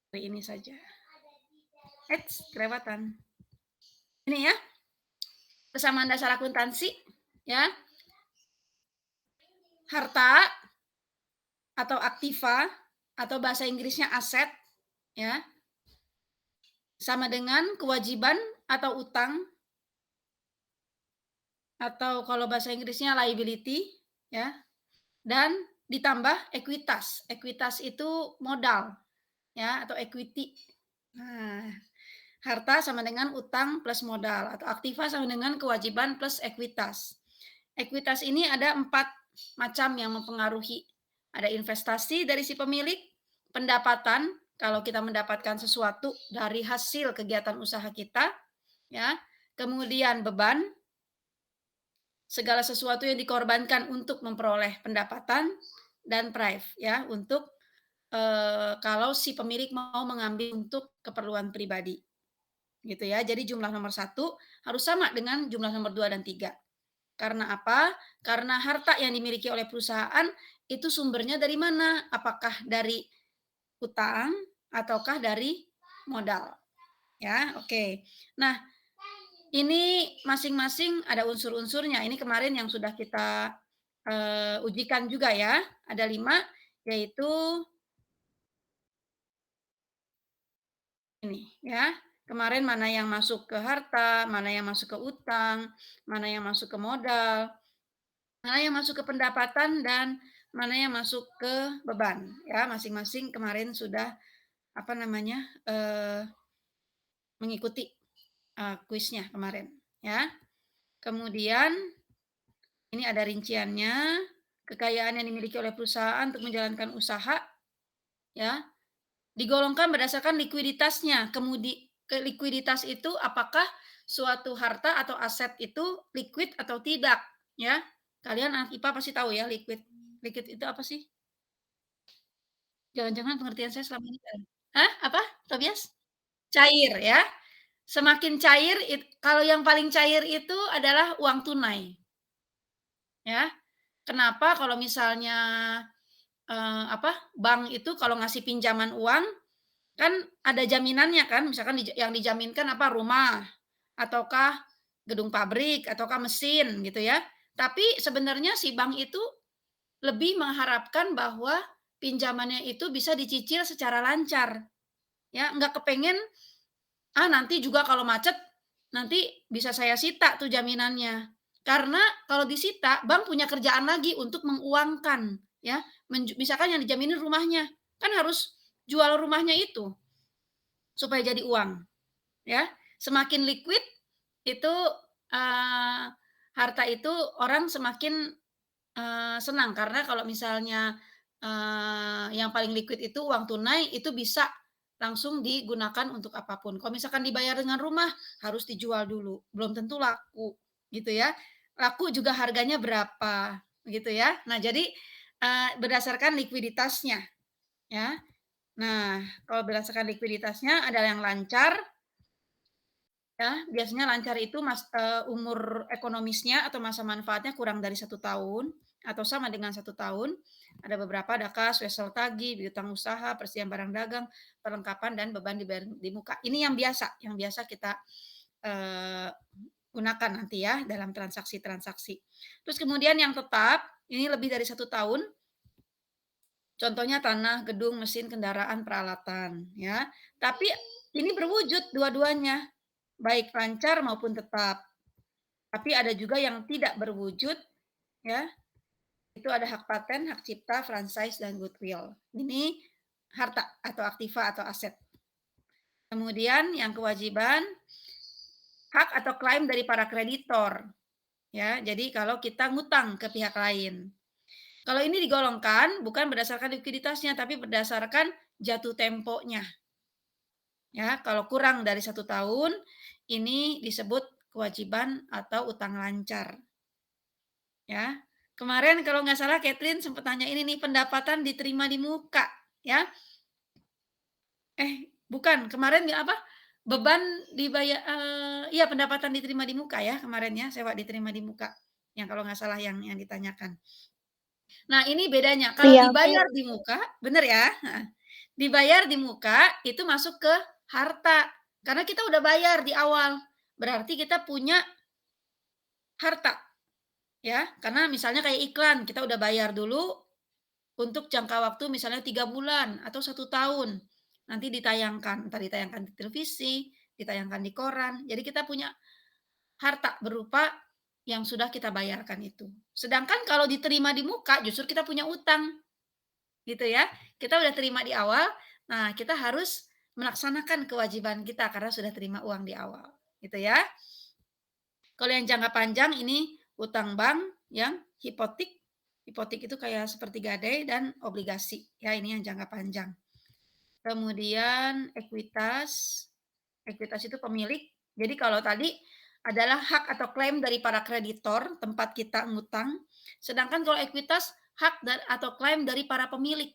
Hari ini saja. Kelewatan. Ini ya, kesamaan dasar akuntansi, ya. Harta atau aktiva atau bahasa Inggrisnya aset, ya, sama dengan kewajiban atau utang atau kalau bahasa Inggrisnya liability, ya, dan ditambah ekuitas. Ekuitas itu modal, ya, atau equity. Nah, harta sama dengan utang plus modal atau aktiva sama dengan kewajiban plus ekuitas. Ekuitas ini ada 4 macam yang mempengaruhi. Ada investasi dari si pemilik, pendapatan kalau kita mendapatkan sesuatu dari hasil kegiatan usaha kita, ya. Kemudian beban, segala sesuatu yang dikorbankan untuk memperoleh pendapatan, dan prive ya, untuk, kalau si pemilik mau mengambil untuk keperluan pribadi, gitu ya. Jadi jumlah nomor satu harus sama dengan jumlah nomor 2 dan 3. Karena apa? Karena harta yang dimiliki oleh perusahaan itu sumbernya dari mana? Apakah dari utang ataukah dari modal? Ya, oke. Nah, ini masing-masing ada unsur-unsurnya. Ini kemarin yang sudah kita, ujikan juga ya. Ada 5, yaitu ini ya. Kemarin mana yang masuk ke harta, mana yang masuk ke utang, mana yang masuk ke modal, mana yang masuk ke pendapatan, dan mana yang masuk ke beban, ya. Masing-masing kemarin sudah, apa namanya, mengikuti, kuisnya kemarin, ya. Kemudian ini ada rinciannya, kekayaan yang dimiliki oleh perusahaan untuk menjalankan usaha, ya, digolongkan berdasarkan likuiditasnya. Likuiditas itu apakah suatu harta atau aset itu liquid atau tidak, ya. Kalian anak IPA pasti tahu ya liquid. Liquid itu apa sih? Jangan-jangan pengertian saya selama ini salah. Hah? Apa, Tobias? Cair ya. Semakin cair kalau yang paling cair itu adalah uang tunai, ya. Kenapa kalau misalnya, bank itu kalau ngasih pinjaman uang, kan ada jaminannya kan, misalkan yang dijaminkan apa, rumah, ataukah gedung pabrik, ataukah mesin gitu ya. Tapi sebenarnya si bank itu lebih mengharapkan bahwa pinjamannya itu bisa dicicil secara lancar, ya, nggak kepengen, nanti juga kalau macet, nanti bisa saya sita tuh jaminannya. Karena kalau disita, bank punya kerjaan lagi untuk menguangkan, ya, misalkan yang dijaminin rumahnya, kan harus jual rumahnya itu supaya jadi uang, ya. Semakin liquid itu, eee, harta itu orang semakin, senang karena kalau misalnya, yang paling liquid itu uang tunai, itu bisa langsung digunakan untuk apapun. Kalau misalkan dibayar dengan rumah, harus dijual dulu, belum tentu laku, gitu ya. Laku juga harganya berapa, gitu ya. Nah, jadi, berdasarkan likuiditasnya, ya. Nah, kalau berdasarkan likuiditasnya ada yang lancar, ya, biasanya lancar itu umur ekonomisnya atau masa manfaatnya kurang dari 1 tahun atau sama dengan 1 tahun. Ada beberapa ada kas, wesel tagih, piutang usaha, persediaan barang dagang, perlengkapan dan beban dibayar di muka. Ini yang biasa kita, eee, gunakan nanti ya dalam transaksi-transaksi. Terus kemudian yang tetap, ini lebih dari 1 tahun, contohnya tanah, gedung, mesin, kendaraan, peralatan, ya. Tapi ini berwujud dua-duanya, baik lancar maupun tetap. Tapi ada juga yang tidak berwujud, ya. Itu ada hak paten, hak cipta, franchise, dan goodwill. Ini harta atau aktiva atau aset. Kemudian yang kewajiban, hak atau klaim dari para kreditor, ya. Jadi kalau kita ngutang ke pihak lain. Kalau ini digolongkan bukan berdasarkan likuiditasnya, tapi berdasarkan jatuh temponya. Ya, kalau kurang dari 1 tahun, ini disebut kewajiban atau utang lancar. Ya. Kemarin kalau nggak salah Catherine sempat tanya ini nih, pendapatan diterima di muka, ya. Bukan, kemarin apa, beban iya pendapatan diterima di muka ya kemarin ya, sewa diterima di muka, yang kalau nggak salah yang ditanyakan. Nah ini bedanya, kalau Iya, dibayar di muka bener ya? Heeh. Dibayar di muka, itu masuk ke harta, karena kita udah bayar di awal. Berarti kita punya harta, ya. Karena misalnya kayak iklan, kita udah bayar dulu untuk jangka waktu misalnya 3 bulan atau 1 tahun. Nanti ditayangkan, entah ditayangkan di televisi, ditayangkan di koran. Jadi kita punya harta berupa yang sudah kita bayarkan itu. Sedangkan kalau diterima di muka, justru kita punya utang, gitu ya. Kita udah terima di awal, nah kita harus melaksanakan kewajiban kita karena sudah terima uang di awal, gitu ya. Kalau yang jangka panjang ini utang bank yang hipotek. Hipotek itu kayak seperti gadai dan obligasi, ya ini yang jangka panjang. Kemudian ekuitas, ekuitas itu pemilik. Jadi kalau tadi adalah hak atau klaim dari para kreditor tempat kita ngutang, sedangkan kalau ekuitas hak atau klaim dari para pemilik.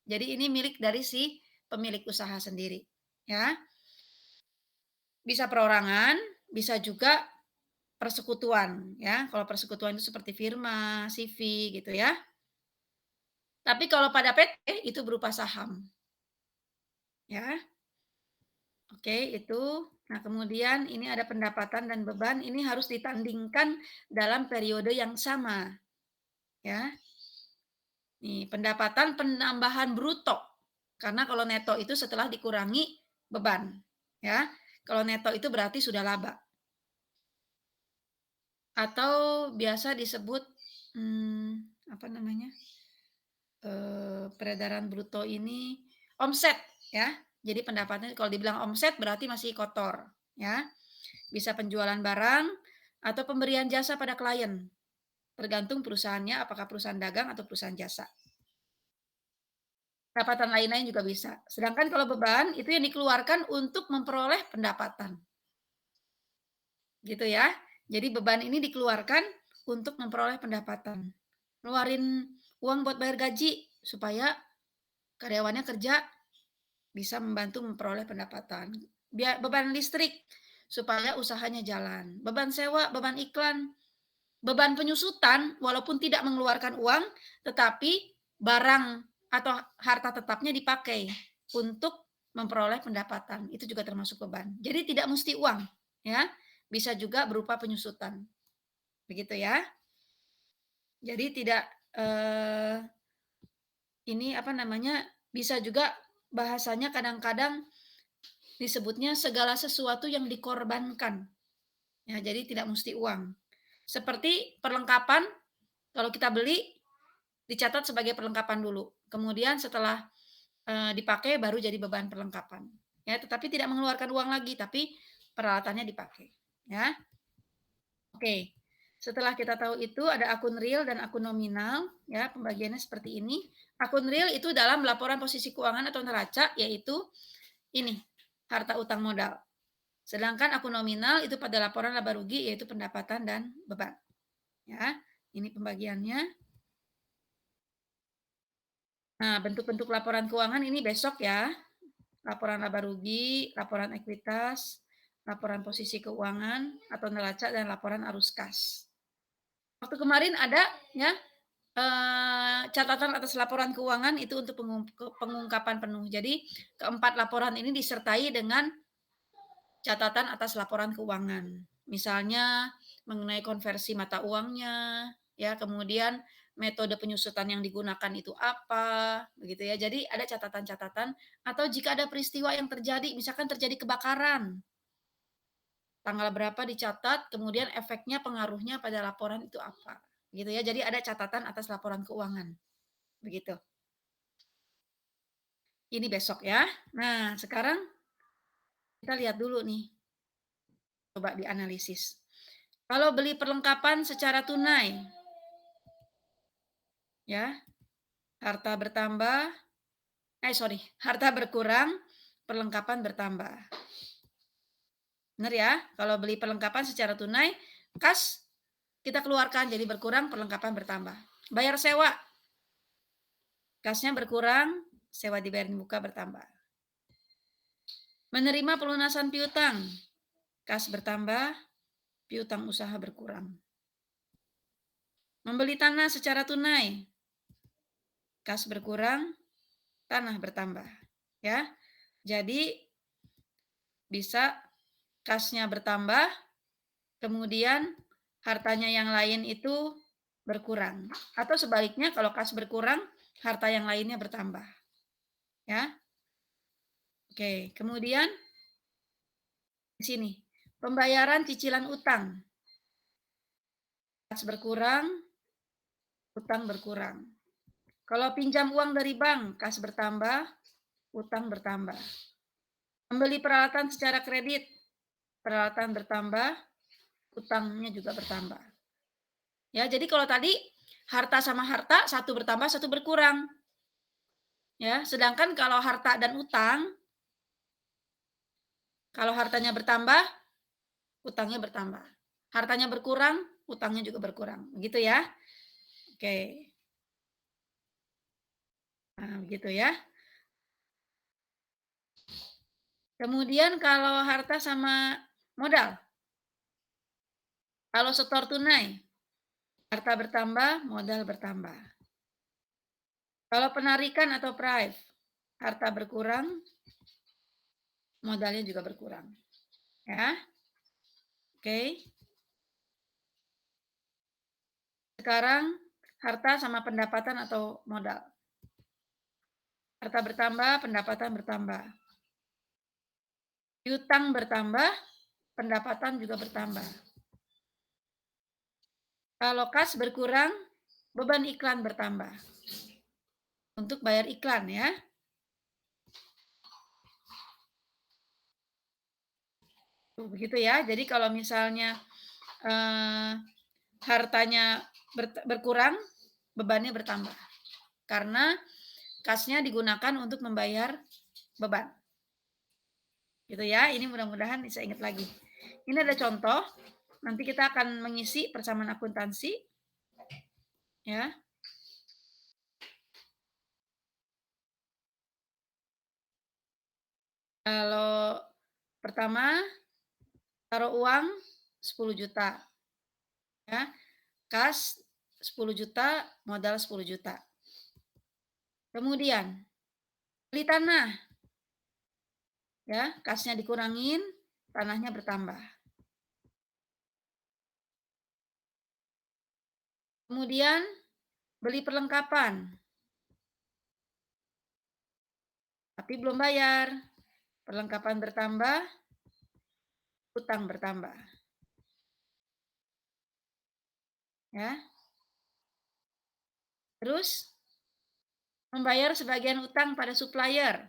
Jadi ini milik dari si pemilik usaha sendiri, ya. Bisa perorangan, bisa juga persekutuan, ya. Kalau persekutuan itu seperti firma, CV gitu ya. Tapi kalau pada PT itu berupa saham, ya. Oke, itu. Nah, kemudian ini ada pendapatan dan beban, ini harus ditandingkan dalam periode yang sama, ya. Nih, pendapatan penambahan bruto. Karena kalau neto itu setelah dikurangi beban, ya. Kalau neto itu berarti sudah laba. Atau biasa disebut, apa namanya, peredaran bruto ini omset, ya. Jadi pendapatannya kalau dibilang omset berarti masih kotor, ya. Bisa penjualan barang atau pemberian jasa pada klien, tergantung perusahaannya apakah perusahaan dagang atau perusahaan jasa. Pendapatan lain-lain juga bisa. Sedangkan kalau beban itu yang dikeluarkan untuk memperoleh pendapatan, gitu ya. Jadi beban ini dikeluarkan untuk memperoleh pendapatan. Ngeluarin uang buat bayar gaji supaya karyawannya kerja bisa membantu memperoleh pendapatan. Beban listrik supaya usahanya jalan. Beban sewa, beban iklan, beban penyusutan walaupun tidak mengeluarkan uang, tetapi barang atau harta tetapnya dipakai untuk memperoleh pendapatan. Itu juga termasuk beban. Jadi tidak mesti uang, ya. Bisa juga berupa penyusutan. Begitu ya. Jadi tidak ini apa namanya, bisa juga bahasanya kadang-kadang disebutnya segala sesuatu yang dikorbankan. Ya, jadi tidak mesti uang. Seperti perlengkapan, kalau kita beli dicatat sebagai perlengkapan dulu. Kemudian setelah, dipakai baru jadi beban perlengkapan. Ya, tetapi tidak mengeluarkan uang lagi, tapi peralatannya dipakai, ya. Oke. Setelah kita tahu itu ada akun real dan akun nominal, ya, pembagiannya seperti ini. Akun real itu dalam laporan posisi keuangan atau neraca, yaitu ini, harta utang modal. Sedangkan akun nominal itu pada laporan laba rugi, yaitu pendapatan dan beban. Ya, ini pembagiannya. Nah, bentuk-bentuk laporan keuangan ini besok ya. Laporan laba rugi, laporan ekuitas, laporan posisi keuangan atau neraca, dan laporan arus kas. Waktu kemarin ada ya, catatan atas laporan keuangan itu untuk pengungkapan penuh. Jadi keempat laporan ini disertai dengan catatan atas laporan keuangan. Misalnya mengenai konversi mata uangnya, ya, kemudian metode penyusutan yang digunakan itu apa, begitu ya. Jadi ada catatan-catatan atau jika ada peristiwa yang terjadi, misalkan terjadi kebakaran, tanggal berapa dicatat, kemudian efeknya, pengaruhnya pada laporan itu apa, gitu ya. Jadi ada catatan atas laporan keuangan, begitu. Ini besok ya. Nah, sekarang kita lihat dulu nih, coba dianalisis. Kalau beli perlengkapan secara tunai, ya, harta bertambah, harta berkurang, perlengkapan bertambah. Benar ya? Kalau beli perlengkapan secara tunai, kas kita keluarkan jadi berkurang, perlengkapan bertambah. Bayar sewa, kasnya berkurang, sewa dibayar di muka bertambah. Menerima pelunasan piutang, kas bertambah, piutang usaha berkurang. Membeli tanah secara tunai, kas berkurang, tanah bertambah. ya. Jadi bisa kasnya bertambah, kemudian hartanya yang lain itu berkurang. Atau sebaliknya kalau kas berkurang, harta yang lainnya bertambah, ya. Oke, kemudian di sini, pembayaran cicilan utang. Kas berkurang, utang berkurang. Kalau pinjam uang dari bank, kas bertambah, utang bertambah. Membeli peralatan secara kredit, peralatan bertambah, utangnya juga bertambah. Ya, jadi kalau tadi harta sama harta, satu bertambah, satu berkurang. Ya, sedangkan kalau harta dan utang, kalau hartanya bertambah, utangnya bertambah. Hartanya berkurang, utangnya juga berkurang. Begitu ya. Oke. Nah, begitu ya. Kemudian kalau harta sama modal. Kalau setor tunai, harta bertambah, modal bertambah. Kalau penarikan atau prive, harta berkurang, modalnya juga berkurang. Ya. Oke. Sekarang harta sama pendapatan atau modal. Harta bertambah, pendapatan bertambah. Piutang bertambah, pendapatan juga bertambah. Kalau kas berkurang, beban iklan bertambah. Untuk bayar iklan ya. Begitu ya. Jadi kalau misalnya hartanya berkurang, bebannya bertambah. Karena kasnya digunakan untuk membayar beban. Gitu ya. Ini mudah-mudahan bisa ingat lagi. Ini ada contoh. Nanti kita akan mengisi persamaan akuntansi. Ya. Kalau pertama taruh uang 10 juta. Ya. Kas 10 juta, modal 10 juta. Kemudian beli tanah. Ya, kasnya dikurangin, tanahnya bertambah. Kemudian beli perlengkapan. Tapi belum bayar. Perlengkapan bertambah, utang bertambah. Ya. Terus membayar sebagian utang pada supplier.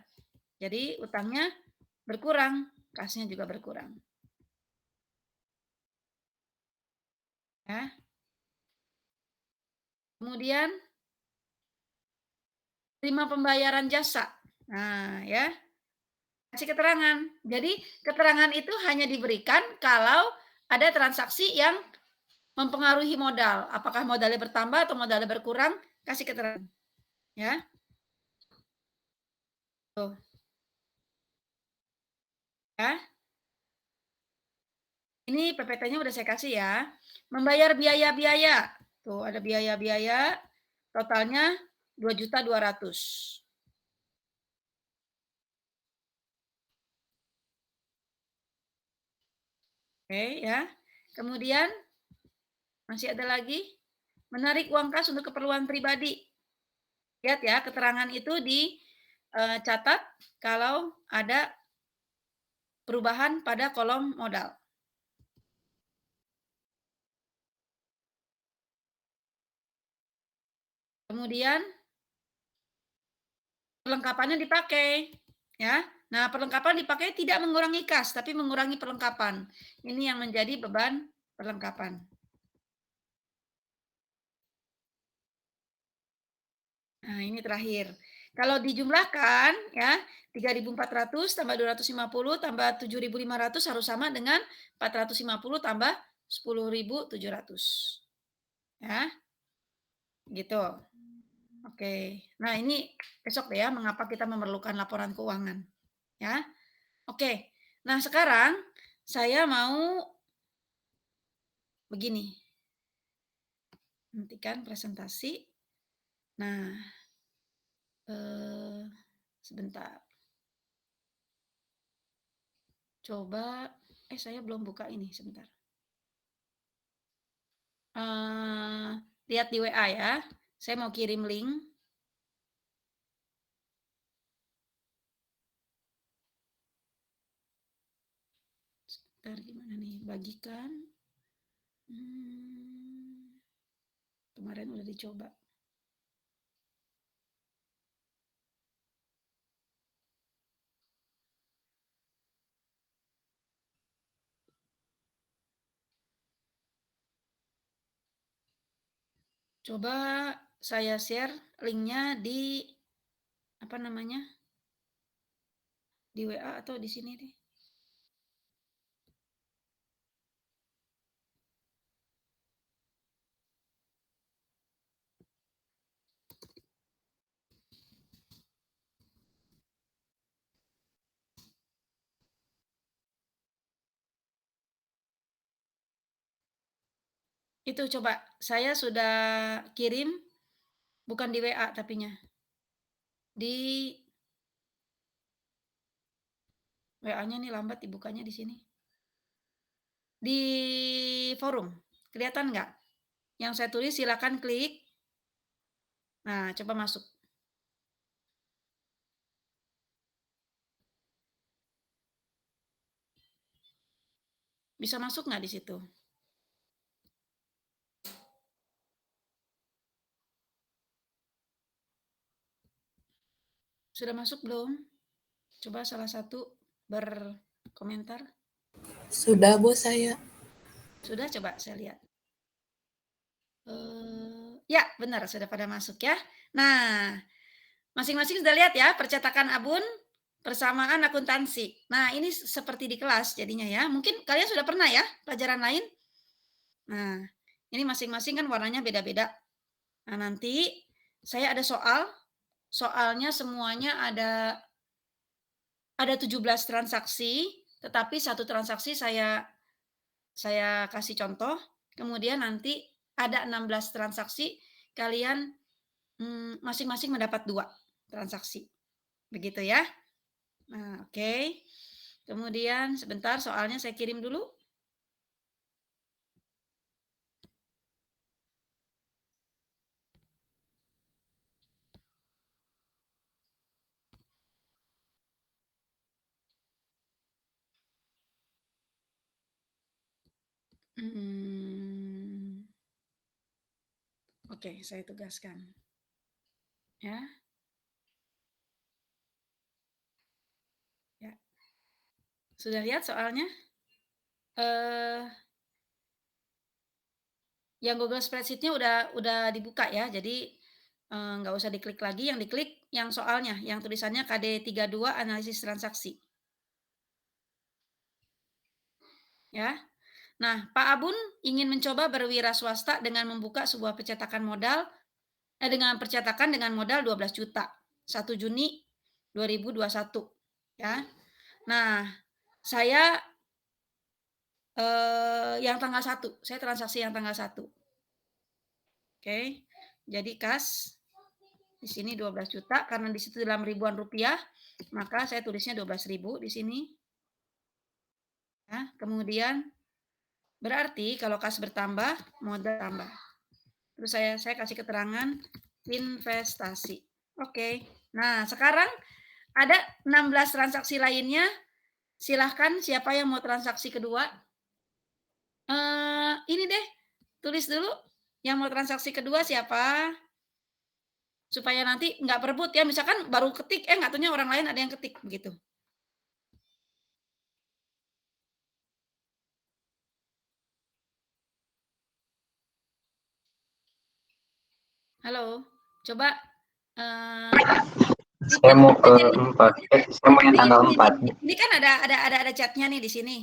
Jadi utangnya berkurang, kasnya juga berkurang. Ya. Kemudian terima pembayaran jasa. Nah, ya. Kasih keterangan. Jadi keterangan itu hanya diberikan kalau ada transaksi yang mempengaruhi modal. Apakah modalnya bertambah atau modalnya berkurang, kasih keterangan. Ya. Tuh. Ya. Ini PPT-nya udah saya kasih ya. Membayar biaya-biaya. Tuh, ada biaya-biaya totalnya 2.200.000. Oke, ya. Kemudian masih ada lagi menarik uang kas untuk keperluan pribadi. Lihat ya, keterangan itu dicatat kalau ada perubahan pada kolom modal. Kemudian perlengkapannya dipakai, ya. Nah, perlengkapan dipakai tidak mengurangi kas, tapi mengurangi perlengkapan. Ini yang menjadi beban perlengkapan. Nah, ini terakhir. Kalau dijumlahkan ya, 3.400 tambah 250 tambah 7.500 harus sama dengan 450 tambah 10.700. Ya. Gitu. Oke. Nah, ini besok deh ya mengapa kita memerlukan laporan keuangan. Ya. Oke. Nah, sekarang saya mau begini. Hentikan presentasi. Nah, sebentar. Coba, saya belum buka ini, sebentar. Lihat di WA ya, saya mau kirim link. Sebentar, gimana nih, bagikan. Kemarin udah dicoba. Coba saya share linknya di apa namanya? Di WA atau di sini deh. Itu coba saya sudah kirim, bukan di WA tapinya. Di WA-nya nih lambat dibukanya di sini. Di forum, kelihatan nggak? Yang saya tulis silakan klik. Nah, coba masuk. Bisa masuk nggak di situ? Sudah masuk belum? Coba salah satu berkomentar. Sudah, Bu, saya. Sudah, coba saya lihat. Ya, benar, sudah pada masuk ya. Nah, masing-masing sudah lihat ya, percetakan abun, persamaan akuntansi. Nah, ini seperti di kelas jadinya ya. Mungkin kalian sudah pernah ya pelajaran lain? Nah, ini masing-masing kan warnanya beda-beda. Nah, nanti saya ada soal, soalnya semuanya ada 17 transaksi, tetapi satu transaksi saya kasih contoh, kemudian nanti ada 16 transaksi, kalian, masing-masing mendapat 2 transaksi, begitu ya. Nah, oke. Kemudian sebentar soalnya saya kirim dulu. Oke, saya tugaskan. Ya. Ya. Sudah lihat soalnya? Eh, yang Google Spreadsheet-nya udah dibuka ya, jadi, nggak usah diklik lagi, yang diklik yang soalnya, yang tulisannya KD 32 analisis transaksi. Ya. Nah, Pak Abun ingin mencoba berwira swasta dengan membuka sebuah percetakan modal dengan percetakan dengan modal 12 juta, 1 Juni 2021, ya. Nah, saya, yang tanggal 1, saya transaksi yang tanggal 1. Oke, jadi kas di sini 12 juta karena di situ dalam ribuan rupiah, maka saya tulisnya 12.000 di sini. Ya, kemudian berarti kalau kas bertambah, modal tambah. Terus saya kasih keterangan investasi. Oke. Nah, sekarang ada 16 transaksi lainnya. Silahkan siapa yang mau transaksi kedua? Ini deh, tulis dulu yang mau transaksi kedua siapa? Supaya nanti nggak berebut ya, misalkan baru ketik, nggak taunya orang lain ada yang ketik, begitu. Halo, coba, eee, Saya mau ke aja nih. 4. Saya mau yang Jadi tanggal gini 4. nih, ini kan ada chat-nya nih di sini.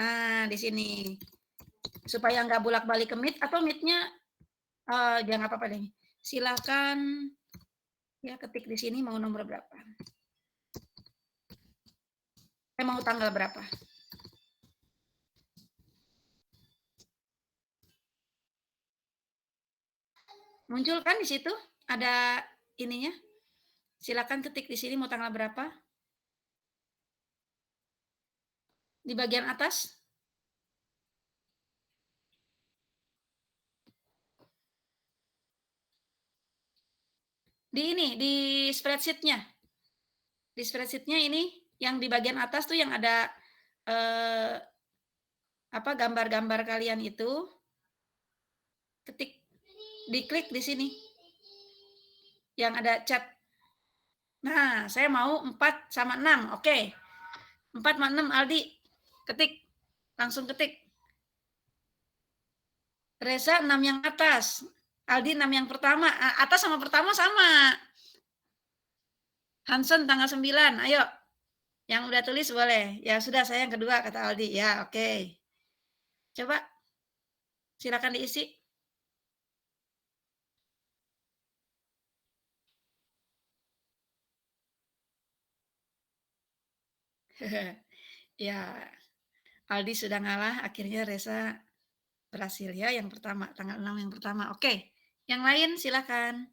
Nah, di sini. Supaya nggak bolak-balik ke Meet atau Meet-nya, ya nggak apa-apa deh. Silakan ya ketik di sini mau nomor berapa. Mau tanggal berapa. Muncul kan di situ ada ininya. Silakan ketik di sini mau tanggal berapa. Di bagian atas. Di ini, di spreadsheet-nya. Di spreadsheet-nya ini yang di bagian atas tuh yang ada, apa, gambar-gambar kalian itu, ketik, diklik di sini. Yang ada chat. Nah, saya mau 4 sama 6, oke. 4 sama 6, Aldi, ketik, langsung ketik. Reza 6 yang atas, Aldi 6 yang pertama, atas sama pertama sama. Hansen tanggal 9, ayo. Yang udah tulis boleh. Ya sudah, saya yang kedua, kata Aldi. Ya, oke. Coba, silakan diisi. Ya, Aldi sudah ngalah, akhirnya Reza berhasil ya yang pertama, tanggal 6 yang pertama. Oke, yang lain silakan.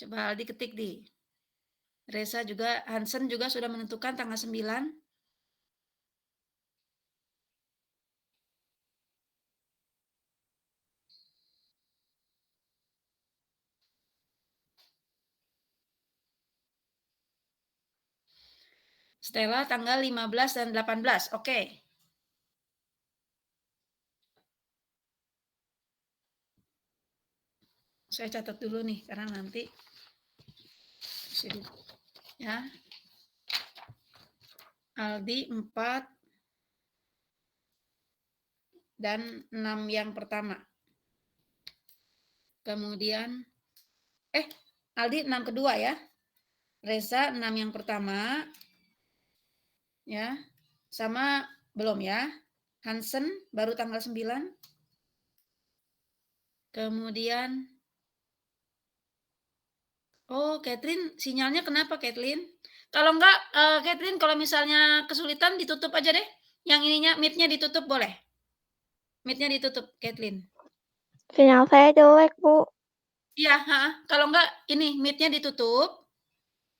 Coba Aldi ketik di. Reza juga, Hansen juga sudah menentukan tanggal 9. Stella tanggal 15 dan 18. Oke. Saya catat dulu nih karena nanti ya. Aldi 4 dan 6 yang pertama. Kemudian Aldi 6 kedua ya. Reza 6 yang pertama. Ya. Sama belum ya. Hansen baru tanggal 9. Kemudian Catherine, sinyalnya kenapa Catherine? Kalau enggak, Catherine kalau misalnya kesulitan ditutup aja deh. Yang ininya, mic-nya ditutup boleh. Mic-nya ditutup, Catherine. Sinyal saya jelek, Bu. Iya, kalau enggak ini mic-nya ditutup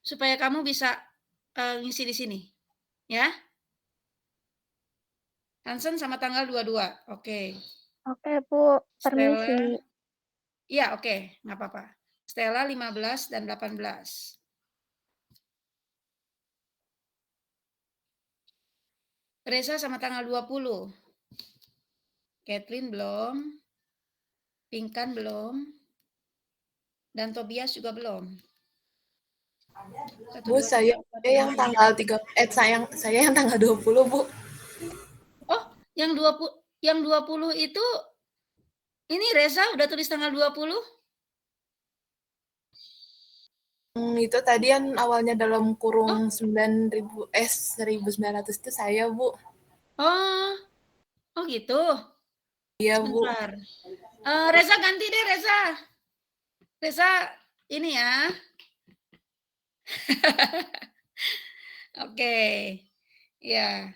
supaya kamu bisa ngisi di sini. Ya. Hansen sama tanggal 22. Oke. Oke, Bu. Stella. Permisi. Iya, oke, nggak apa-apa. Stella 15 dan 18. Reza sama tanggal 20. Catherine belum. Pinkan belum. Dan Tobias juga belum. Bu, saya yang tanggal 3, saya yang tanggal 20, Bu. Oh, yang 20 itu ini Reza udah tulis tanggal 20? Itu tadi yang awalnya dalam kurung 1900 itu saya, Bu. Oh gitu. Iya, Bu. Sebentar. Reza ganti deh, Reza. Reza ini ya. Oke. Ya.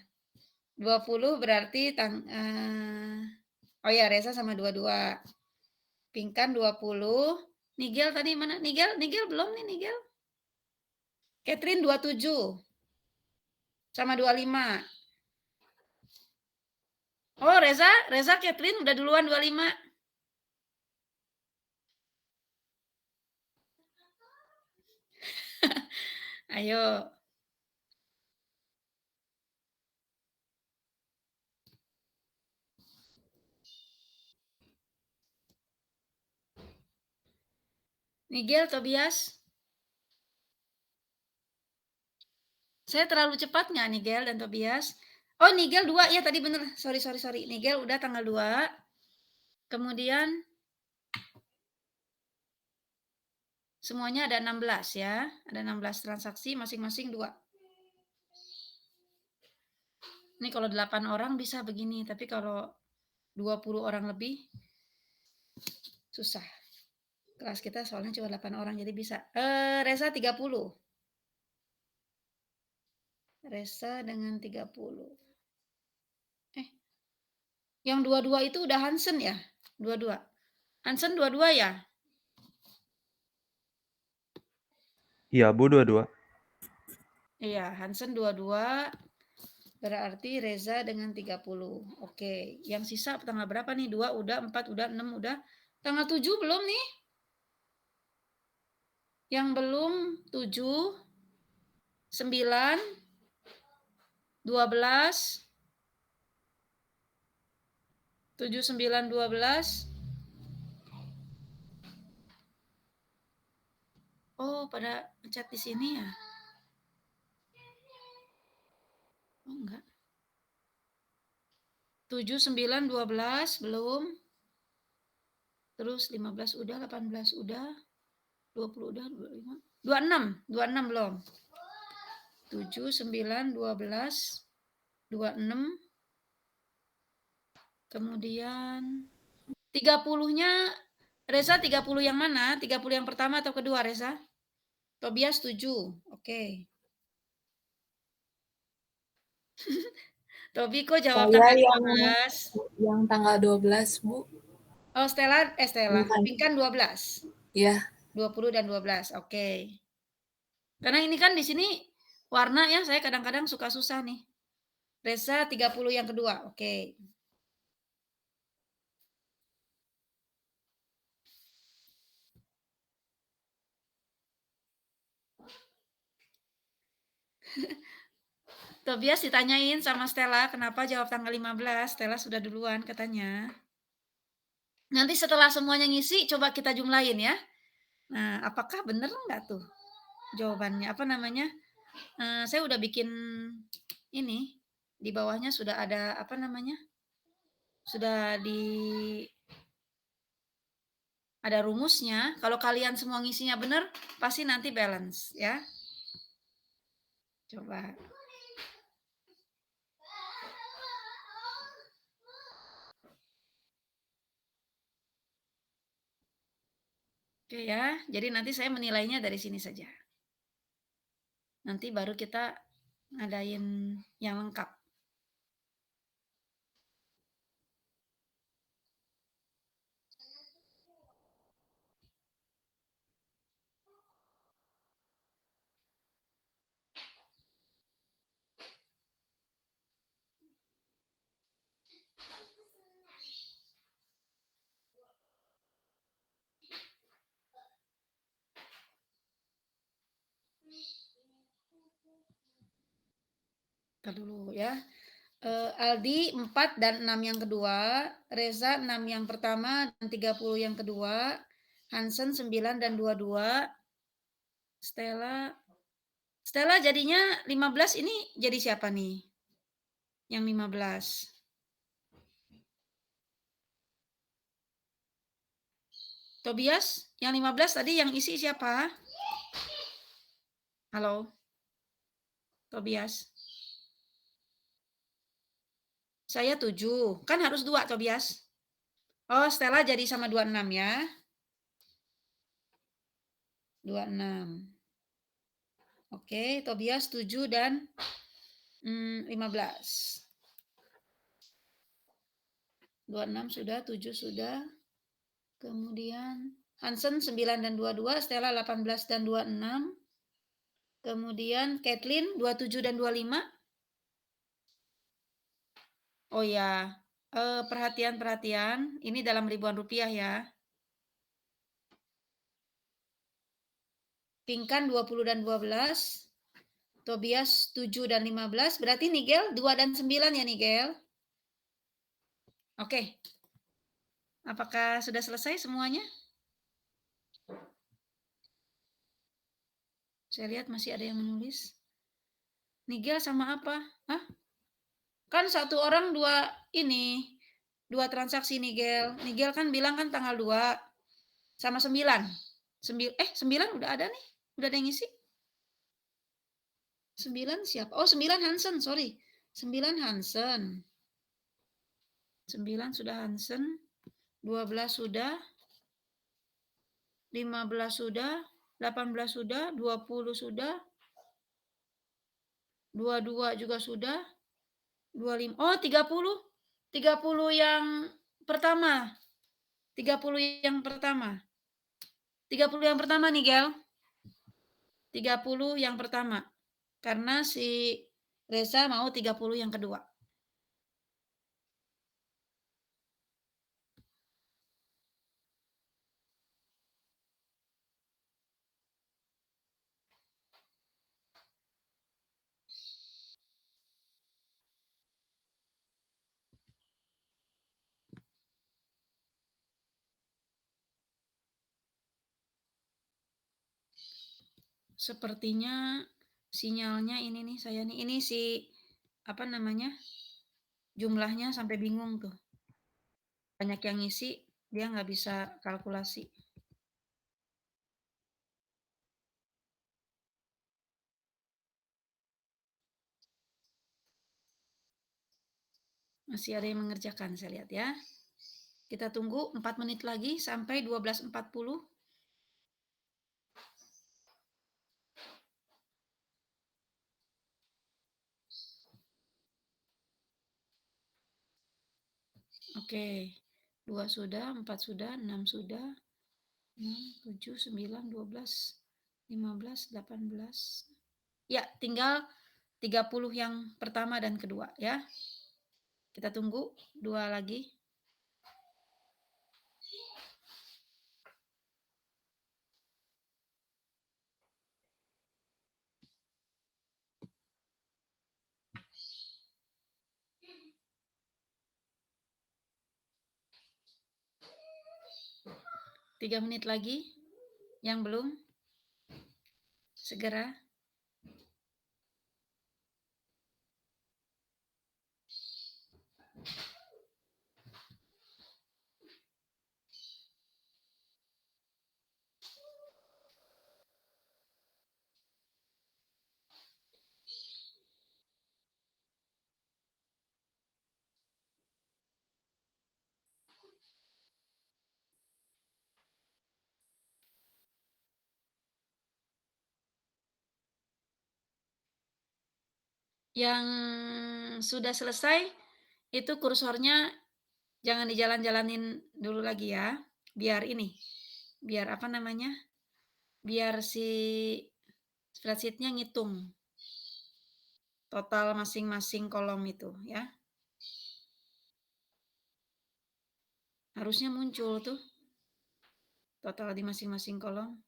20 berarti oh ya, Reza sama 22. Pinkan 20. Nigel tadi mana? Nigel belum nih, Nigel. Catherine 27. Sama 25. Oh, Reza Catherine udah duluan 25. Ayo. Nigel, Tobias. Saya terlalu cepat nggak Nigel dan Tobias? Oh, Nigel 2 ya tadi bener. Sorry. Nigel udah tanggal 2. Kemudian semuanya ada 16 ya. Ada 16 transaksi masing-masing 2. Ini kalau 8 orang bisa begini, tapi kalau 20 orang lebih susah. Kelas kita soalnya cuma 8 orang jadi bisa. Reza 30. Reza dengan 30. Yang 22 itu udah Hansen ya? 22. Hansen 22 ya? Iya, Bu, 22. Iya, Hansen 22, berarti Reza dengan 30. Oke, yang sisa tanggal berapa nih? 2 udah, 4 udah, 6 udah. Tanggal 7 belum nih? Yang belum 7, 9, 12, 7, 9, 12. Oh, pada chat di sini ya? Oh, enggak. 7, 9, 12 belum. Terus 15 udah, 18 udah, 20 udah, 25, 26 belum. 7, 9, 12, 26. Kemudian 30-nya Reza 30 yang mana? 30 yang pertama atau kedua, Reza? Tobias 7. Oke. Tobi kok jawab Saya tanggal yang 15? tanggal 12, Bu. Oh, Stella, Bukan. Pinkan 12. Iya. 20 dan 12. Oke. Karena ini kan di sini warna ya, saya kadang-kadang suka susah nih. Reza 30 yang kedua. Oke. Tobias ditanyain sama Stella, kenapa jawab tanggal 15? Stella sudah duluan katanya. Nanti setelah semuanya ngisi, coba kita jumlahin ya. Nah, apakah bener nggak tuh jawabannya? Apa namanya? Saya udah bikin ini, di bawahnya sudah ada apa namanya? Sudah ada rumusnya. Kalau kalian semua ngisinya bener, pasti nanti balance ya. Coba. Oke ya, jadi nanti saya menilainya dari sini saja. Nanti baru kita ngadain yang lengkap. Kita dulu ya. Aldi 4 dan 6 yang kedua, Reza 6 yang pertama dan 30 yang kedua, Hansen 9 dan 22, Stella jadinya 15 ini jadi siapa nih? Yang 15. Tobias, yang 15 tadi yang isi siapa? Halo? Tobias. Saya 7. Kan harus 2, Tobias. Oh, Stella jadi sama 26 ya. 26. Oke, Tobias 7 dan 15. 26 sudah, 7 sudah. Kemudian Hansen 9 dan 22, Stella 18 dan 26. Kemudian Kathleen 27 dan 25. Oh ya, perhatian, ini dalam ribuan rupiah ya. Pinkan 20 dan 12. Tobias 7 dan 15. Berarti Nigel 2 dan 9 ya Nigel. Oke. Apakah sudah selesai semuanya? Saya lihat masih ada yang menulis. Nigel sama apa? Hah? Kan satu orang dua transaksi Nigel. Nigel kan bilang kan tanggal 2 sama 9. 9 udah ada nih. Udah ada yang ngisi. 9 siapa? Oh, 9 Hansen, sorry. 9 Hansen. 9 sudah Hansen. 12 sudah. 15 sudah. 18 sudah. 20 sudah. 22 juga sudah. 25. Oh, 30. 30 yang pertama. 30 yang pertama. 30 yang pertama nih, Gel. 30 yang pertama. karena si Reza mau 30 yang kedua. Sepertinya sinyalnya ini nih saya nih, ini si apa namanya, jumlahnya sampai bingung tuh. Banyak yang ngisi, dia nggak bisa kalkulasi. Masih ada yang mengerjakan saya lihat ya. Kita tunggu 4 menit lagi sampai 12.40. Oke, 2 sudah, 4 sudah, 6 sudah, 6, 7, 9, 12, 15, 18. Ya, tinggal 30 yang pertama dan kedua ya. Kita tunggu 2 lagi. Tiga menit lagi. Yang belum, segera. Yang sudah selesai, itu kursornya jangan dijalan-jalanin dulu lagi ya. Biar ini, biar apa namanya, biar si spreadsheet-nya ngitung total masing-masing kolom itu ya. Harusnya muncul tuh total di masing-masing kolom.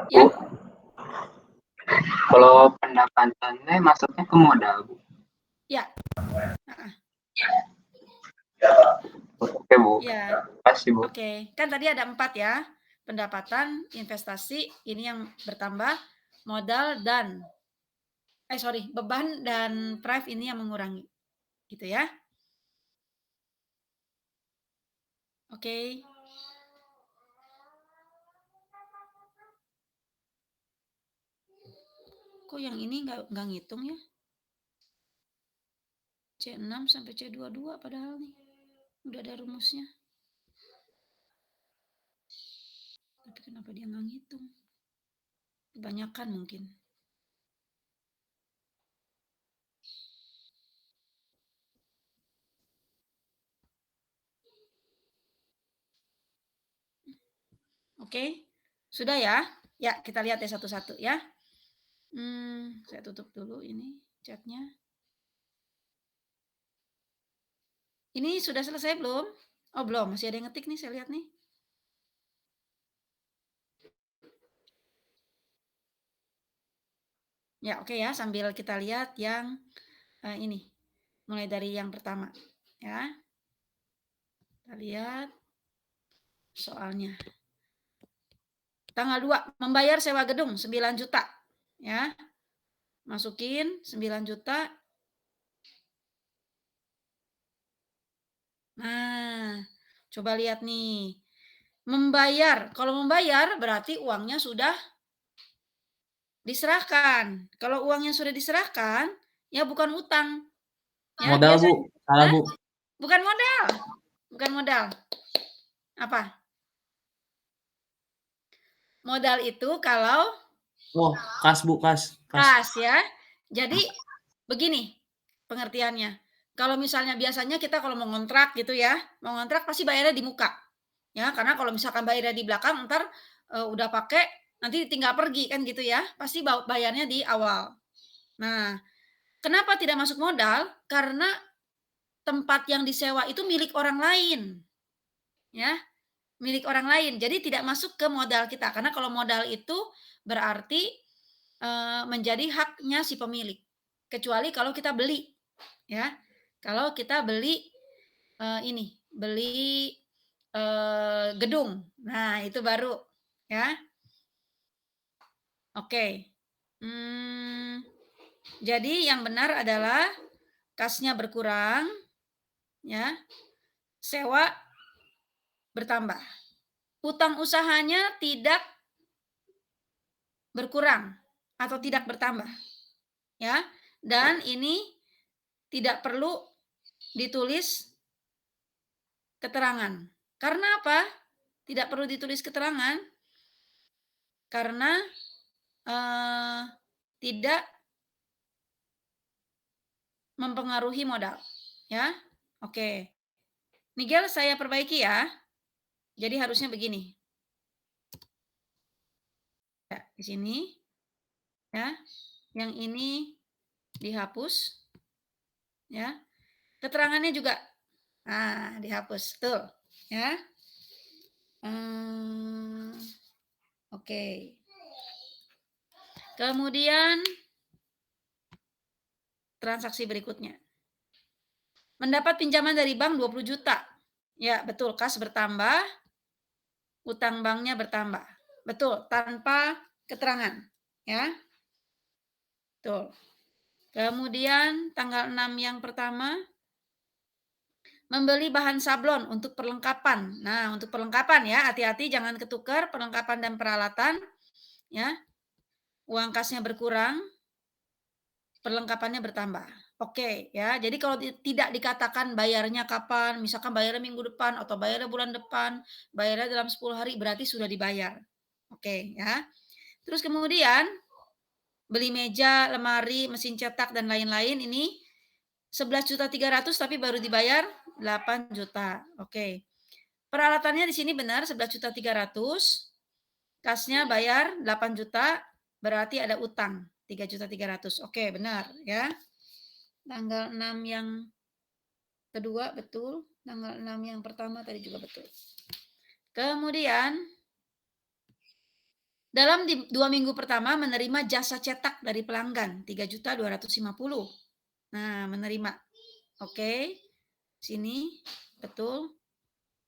Ya. Bu, kalau pendapatannya masuknya ke modal, Bu. Ya. Heeh. Oke, Bu. Ya. Kasih, Bu. Oke, kan tadi ada 4 ya. Pendapatan, investasi, ini yang bertambah, modal dan beban dan price ini yang mengurangi. Gitu ya. Oke. Kok yang ini nggak ngitung ya? C6 sampai C22 padahal nih. Udah ada rumusnya. Tapi kenapa dia nggak ngitung? Kebanyakan mungkin. Oke, sudah ya? Ya, kita lihat ya satu-satu ya. Saya tutup dulu ini chatnya. Ini sudah selesai belum? Oh belum, masih ada yang ngetik nih saya lihat nih. Ya oke ya, sambil kita lihat yang ini. Mulai dari yang pertama ya. Kita lihat soalnya. Tanggal 2, membayar sewa gedung 9 juta. Ya. Masukin 9 juta. Nah, coba lihat nih. Membayar, kalau membayar berarti uangnya sudah diserahkan. Kalau uangnya sudah diserahkan, ya bukan utang. Ya, Modal, Bu. Salah, Bu. Bukan modal. Bukan modal. Apa? Modal itu kalau Oh, kas, Bu, kas. kas ya. Jadi begini pengertiannya. Kalau misalnya biasanya kita kalau mau ngontrak gitu ya, mau ngontrak pasti bayarnya di muka. Ya, karena kalau misalkan bayarnya di belakang ntar udah pakai, nanti tinggal pergi kan gitu ya, pasti bayarnya di awal. Nah, kenapa tidak masuk modal? Karena tempat yang disewa itu milik orang lain, ya, milik orang lain. Jadi tidak masuk ke modal kita, karena kalau modal itu berarti, menjadi haknya si pemilik. Kecuali kalau kita beli, ya. Kalau kita beli, beli, gedung. Nah, itu baru, ya. Oke. Jadi yang benar adalah kasnya berkurang, ya, sewa bertambah. Utang usahanya tidak berkurang atau tidak bertambah, ya. Dan ini tidak perlu ditulis keterangan. Karena apa? Tidak perlu ditulis keterangan karena tidak mempengaruhi modal, ya. Oke. Miguel, saya perbaiki ya. Jadi harusnya begini. Ya, di sini. Ya. Yang ini dihapus. Ya. Keterangannya juga dihapus, betul, ya. Oke. Kemudian transaksi berikutnya. Mendapat pinjaman dari bank 20 juta. Ya, betul, kas bertambah, utang banknya bertambah. Betul, tanpa keterangan, ya. Betul. Kemudian tanggal 6 yang pertama, membeli bahan sablon untuk perlengkapan. Nah, untuk perlengkapan ya, hati-hati jangan ketukar perlengkapan dan peralatan, ya. Uang kasnya berkurang, perlengkapannya bertambah. Oke, ya. Jadi kalau tidak dikatakan bayarnya kapan, misalkan bayarnya minggu depan atau bayarnya bulan depan, bayarnya dalam 10 hari, berarti sudah dibayar. Oke, ya. Terus kemudian beli meja, lemari, mesin cetak dan lain-lain ini 11.300.000 tapi baru dibayar 8 juta. Oke. Peralatannya di sini benar 11.300.000. Kasnya bayar 8 juta, berarti ada utang 3.300.000. Oke, benar ya. Tanggal 6 yang kedua betul, tanggal 6 yang pertama tadi juga betul. Kemudian dalam 2 minggu pertama menerima jasa cetak dari pelanggan 3.250.000. Nah, menerima. Oke. Sini betul.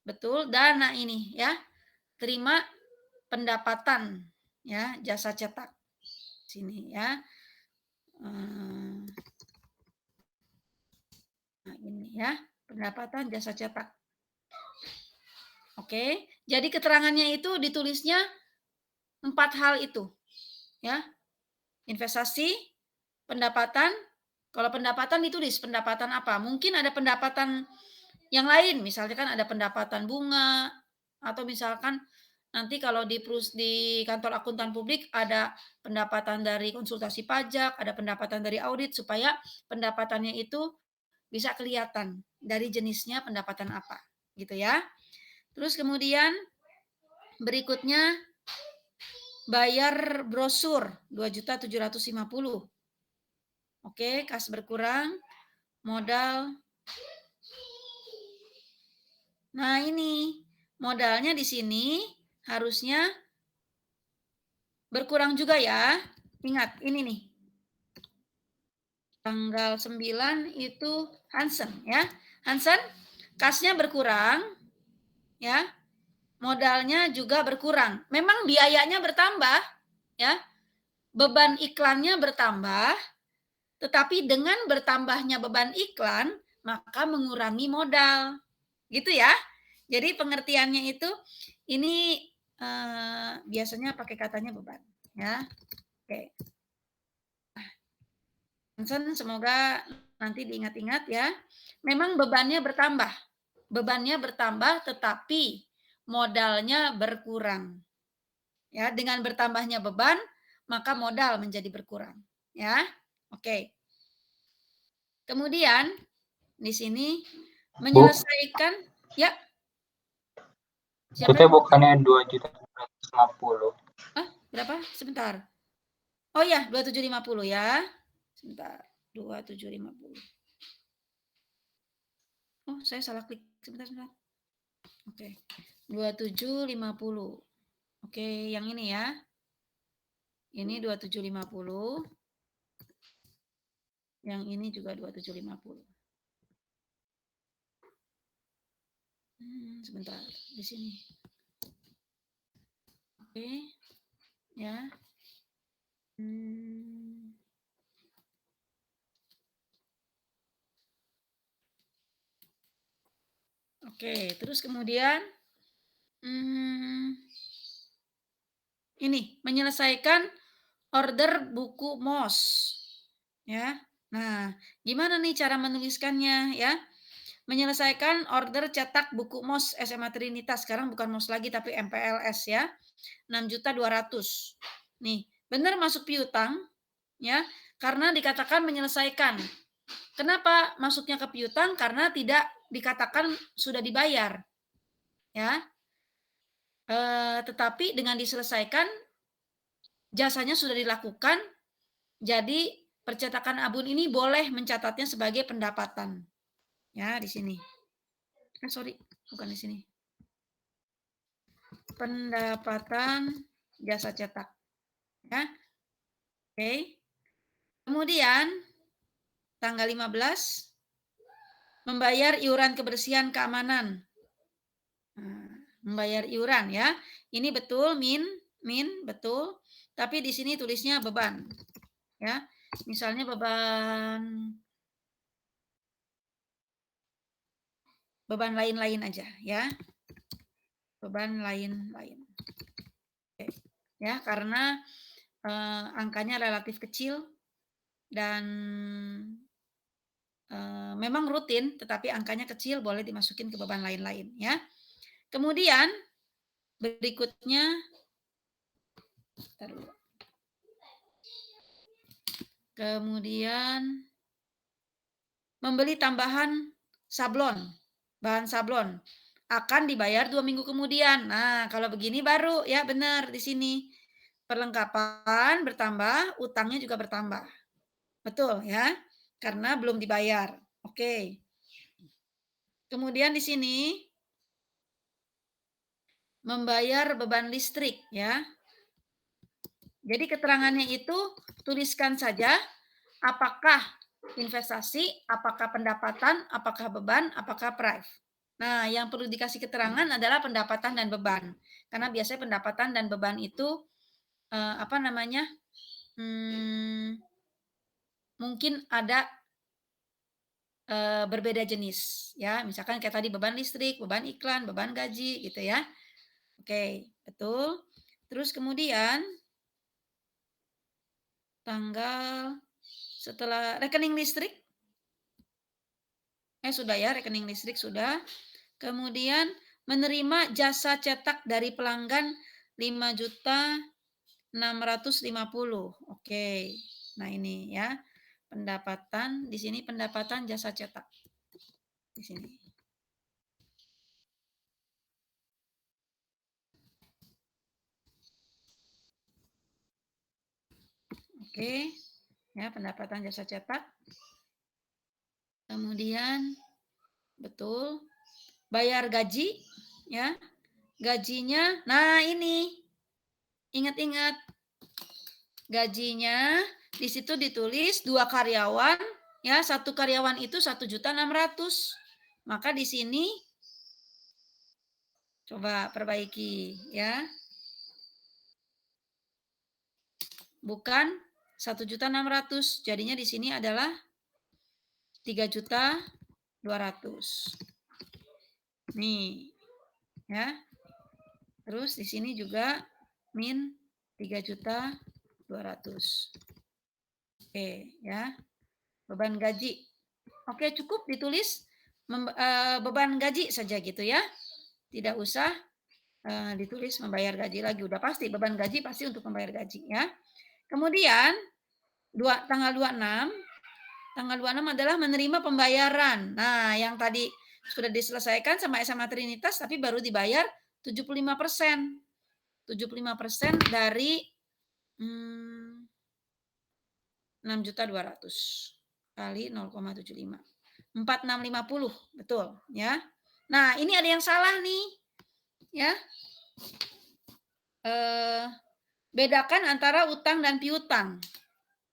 Betul, dana ini ya. Terima pendapatan ya, jasa cetak. Sini ya. Nah, ini ya, pendapatan jasa cetak. Oke, jadi keterangannya itu ditulisnya 4 hal itu. Ya. Investasi, pendapatan, kalau pendapatan ditulis pendapatan apa? Mungkin ada pendapatan yang lain, misalnya kan ada pendapatan bunga atau misalkan nanti kalau di kantor akuntan publik ada pendapatan dari konsultasi pajak, ada pendapatan dari audit supaya pendapatannya itu bisa kelihatan dari jenisnya pendapatan apa, gitu ya. Terus kemudian berikutnya bayar brosur 2.750.000. Oke, kas berkurang, modal. Nah, ini modalnya di sini harusnya berkurang juga ya. Ingat, ini nih. Tanggal 9 itu Hansen ya. Hansen kasnya berkurang ya. Modalnya juga berkurang. Memang biayanya bertambah ya. Beban iklannya bertambah, tetapi dengan bertambahnya beban iklan, maka mengurangi modal. Gitu ya. Jadi pengertiannya itu ini biasanya pakai katanya beban ya. Oke. Semoga nanti diingat-ingat ya. Memang bebannya bertambah. Bebannya bertambah tetapi modalnya berkurang. Ya, dengan bertambahnya beban maka modal menjadi berkurang, ya. Oke. Kemudian di sini menyelesaikan ya. Itu bukannya 2 juta 250. Berapa? Sebentar. Oh ya, 2750 ya. Sebentar. 2750. Oh, saya salah klik. Sebentar. Oke. 2750. Oke, yang ini ya. Ini 2750. Yang ini juga 2750. Sebentar, di sini. Oke. Ya. Oke, terus kemudian ini menyelesaikan order buku MOS ya. Nah, gimana nih cara menuliskannya ya? Menyelesaikan order cetak buku MOS SMA Trinitas, sekarang bukan MOS lagi tapi MPLS ya. 6.200.000. Nih, benar masuk piutang ya, karena dikatakan menyelesaikan. Kenapa masuknya ke piutang? Karena tidak dikatakan sudah dibayar. Ya. Tetapi dengan diselesaikan jasanya sudah dilakukan, jadi percetakan abun ini boleh mencatatnya sebagai pendapatan. Ya, di sini. Sorry, bukan di sini. Pendapatan jasa cetak. Ya. Oke. Kemudian tanggal 15 membayar iuran kebersihan keamanan. Nah, membayar iuran ya. Ini betul min betul, tapi di sini tulisnya beban. Ya. Misalnya beban lain-lain aja ya. Beban lain-lain. Oke. Ya, karena angkanya relatif kecil dan memang rutin, tetapi angkanya kecil, boleh dimasukin ke beban lain-lain ya. Kemudian berikutnya, kemudian membeli tambahan sablon, bahan sablon akan dibayar 2 minggu kemudian. Nah, kalau begini baru ya benar di sini. Perlengkapan bertambah, utangnya juga bertambah. Betul ya, karena belum dibayar. Oke. Kemudian di sini membayar beban listrik ya. Jadi keterangannya itu tuliskan saja apakah investasi, apakah pendapatan, apakah beban, apakah price. Nah, yang perlu dikasih keterangan adalah pendapatan dan beban. Karena biasanya pendapatan dan beban itu mungkin ada berbeda jenis ya. Misalkan kayak tadi beban listrik, beban iklan, beban gaji gitu ya. Oke, betul. Terus kemudian tanggal setelah rekening listrik sudah ya, rekening listrik sudah. Kemudian menerima jasa cetak dari pelanggan 5.650.000. Oke. Nah, ini ya. Pendapatan di sini pendapatan jasa cetak. Di sini. Oke. Ya, pendapatan jasa cetak. Kemudian betul, bayar gaji ya. Gajinya, nah ini. Ingat-ingat. Gajinya di situ ditulis 2 karyawan ya, 1 karyawan itu 1.600.000. Maka di sini coba perbaiki ya. Bukan 1.600.000, jadinya di sini adalah 3.200.000. Nih. Ya. Terus di sini juga min 3.200.000. Oke, ya. Beban gaji. Oke, cukup ditulis beban gaji saja gitu ya. Tidak usah ditulis membayar gaji lagi. Udah pasti beban gaji pasti untuk membayar gaji ya. Kemudian tanggal 26 adalah menerima pembayaran. Nah, yang tadi sudah diselesaikan sama SMA Trinitas tapi baru dibayar 75%. 75% dari 6.200.000 kali 0,75. 4650, betul ya. Nah, ini ada yang salah nih. Ya. Bedakan antara utang dan piutang.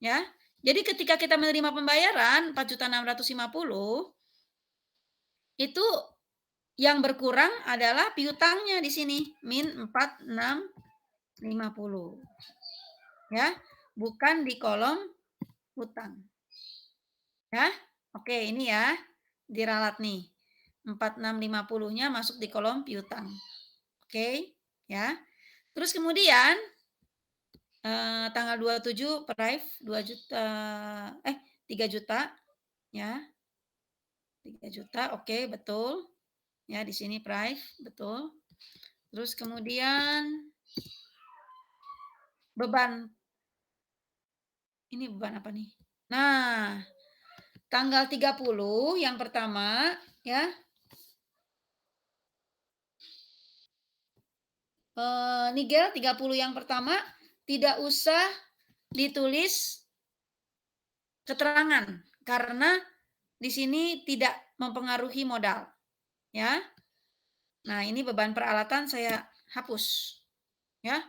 Ya. Jadi ketika kita menerima pembayaran 4.650.000 itu yang berkurang adalah piutangnya di sini, min 4.650. Ya, bukan di kolom utang. Ya. Oke, ini ya. Diralat nih. 4.650-nya masuk di kolom piutang. Oke, ya. Terus kemudian tanggal 27 prive 3 juta ya. 3 juta, oke, betul. Ya, di sini prive, betul. Terus kemudian beban. Ini beban apa nih? Nah, tanggal 30 yang pertama ya. Nigel 30 yang pertama tidak usah ditulis keterangan karena di sini tidak mempengaruhi modal. Ya. Nah, ini beban peralatan saya hapus. Ya.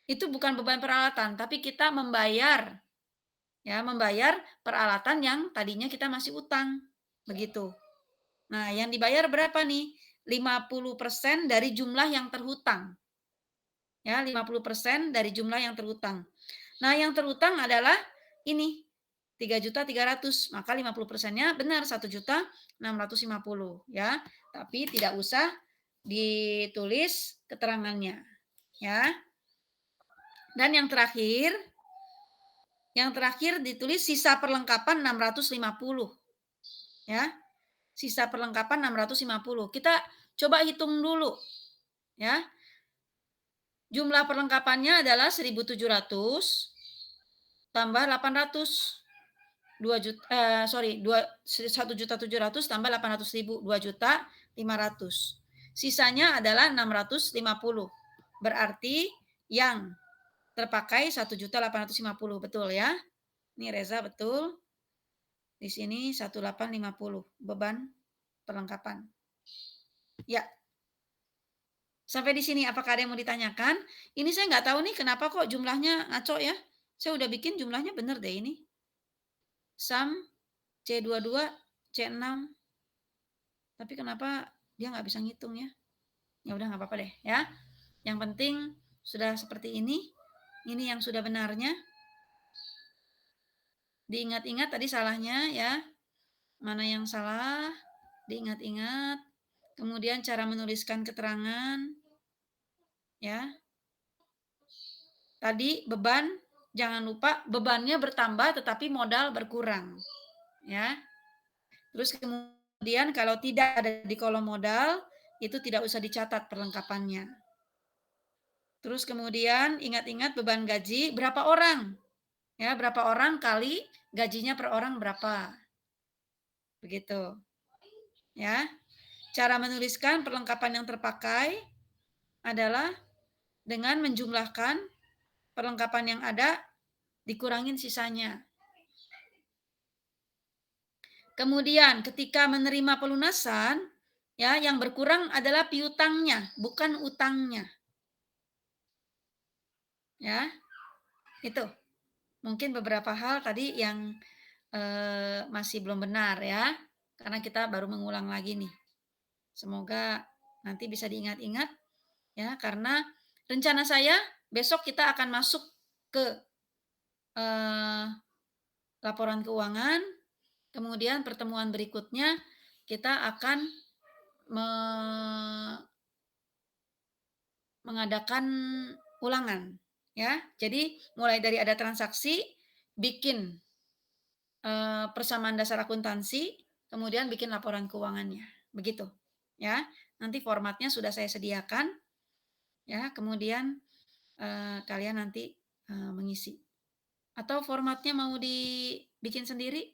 Itu bukan beban peralatan, tapi kita membayar. Ya, membayar peralatan yang tadinya kita masih utang. Begitu. Nah, yang dibayar berapa nih? 50% dari jumlah yang terhutang. Ya, 50% dari jumlah yang terhutang. Nah, yang terhutang adalah ini 3.300.000, maka 50%-nya benar 1.650.000 ya. Tapi tidak usah ditulis keterangannya ya. Dan yang terakhir ditulis sisa perlengkapan 650 ya. Sisa perlengkapan 650. Kita coba hitung dulu ya. Jumlah perlengkapannya adalah 1.700 tambah 800. 1.700.000 tambah 800.000, 2.500.000. Sisanya adalah 650. Berarti yang terpakai 1.850, betul ya? Ini Reza betul. Di sini 1.850 beban perlengkapan. Ya. Sampai di sini apakah ada yang mau ditanyakan? Ini saya nggak tahu nih kenapa kok jumlahnya ngaco ya. Saya udah bikin jumlahnya bener deh ini. Sum C22, C6. Tapi kenapa dia nggak bisa ngitung ya? Ya udah nggak apa-apa deh ya. Yang penting sudah seperti ini. Ini yang sudah benarnya. Diingat-ingat tadi salahnya ya. Mana yang salah? Diingat-ingat. Kemudian cara menuliskan keterangan. Ya. Tadi beban, jangan lupa bebannya bertambah tetapi modal berkurang. Ya. Terus kemudian kalau tidak ada di kolom modal, itu tidak usah dicatat perlengkapannya. Terus kemudian ingat-ingat beban gaji berapa orang? Ya, berapa orang kali gajinya per orang berapa? Begitu. Ya. Cara menuliskan perlengkapan yang terpakai adalah dengan menjumlahkan perlengkapan yang ada dikurangin sisanya. Kemudian ketika menerima pelunasan, ya yang berkurang adalah piutangnya, bukan utangnya. Ya. Itu. Mungkin beberapa hal tadi yang masih belum benar ya. Karena kita baru mengulang lagi nih. Semoga nanti bisa diingat-ingat ya, karena rencana saya besok kita akan masuk ke laporan keuangan, kemudian pertemuan berikutnya kita akan mengadakan ulangan ya. Jadi mulai dari ada transaksi, bikin persamaan dasar akuntansi, kemudian bikin laporan keuangannya. Begitu. Ya, nanti formatnya sudah saya sediakan. Ya, kemudian kalian nanti mengisi. Atau formatnya mau dibikin sendiri?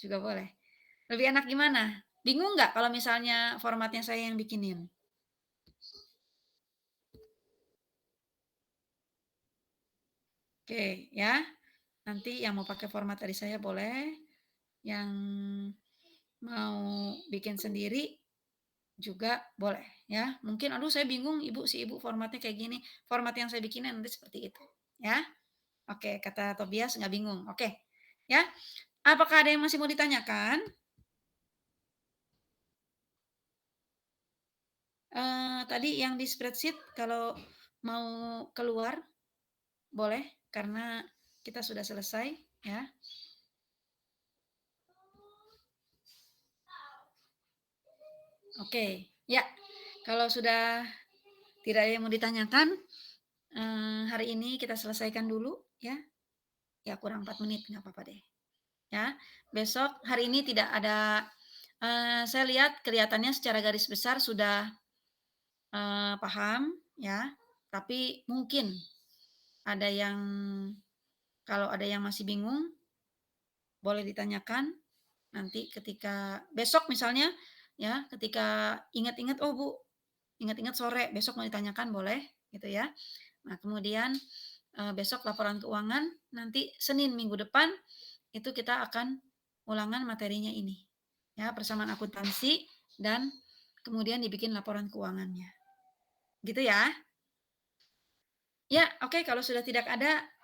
Juga boleh. Lebih enak gimana? Bingung nggak kalau misalnya formatnya saya yang bikinin? Oke, ya. Nanti yang mau pakai format dari saya boleh, yang mau bikin sendiri juga boleh, ya. Mungkin, "Aduh saya bingung Ibu, si Ibu formatnya kayak gini." Format yang saya bikinnya nanti seperti itu, ya. Oke, kata Tobias nggak bingung, oke. Ya, apakah ada yang masih mau ditanyakan? Tadi yang di spreadsheet kalau mau keluar boleh, karena kita sudah selesai, ya. Oke, ya. Kalau sudah tidak ada yang mau ditanyakan, hari ini kita selesaikan dulu, ya. Ya kurang 4 menit, nggak apa-apa deh, ya. Besok hari ini tidak ada saya lihat kelihatannya secara garis besar sudah, paham, ya. Tapi mungkin ada yang kalau ada yang masih bingung, boleh ditanyakan nanti ketika besok misalnya, ya, ketika ingat-ingat, "Oh, Bu, ingat-ingat sore besok mau ditanyakan," boleh, gitu ya. Nah, kemudian, besok laporan keuangan, nanti Senin minggu depan itu kita akan ulangan materinya ini, ya, persamaan akuntansi dan kemudian dibikin laporan keuangannya. Gitu ya? Ya, oke, kalau sudah tidak ada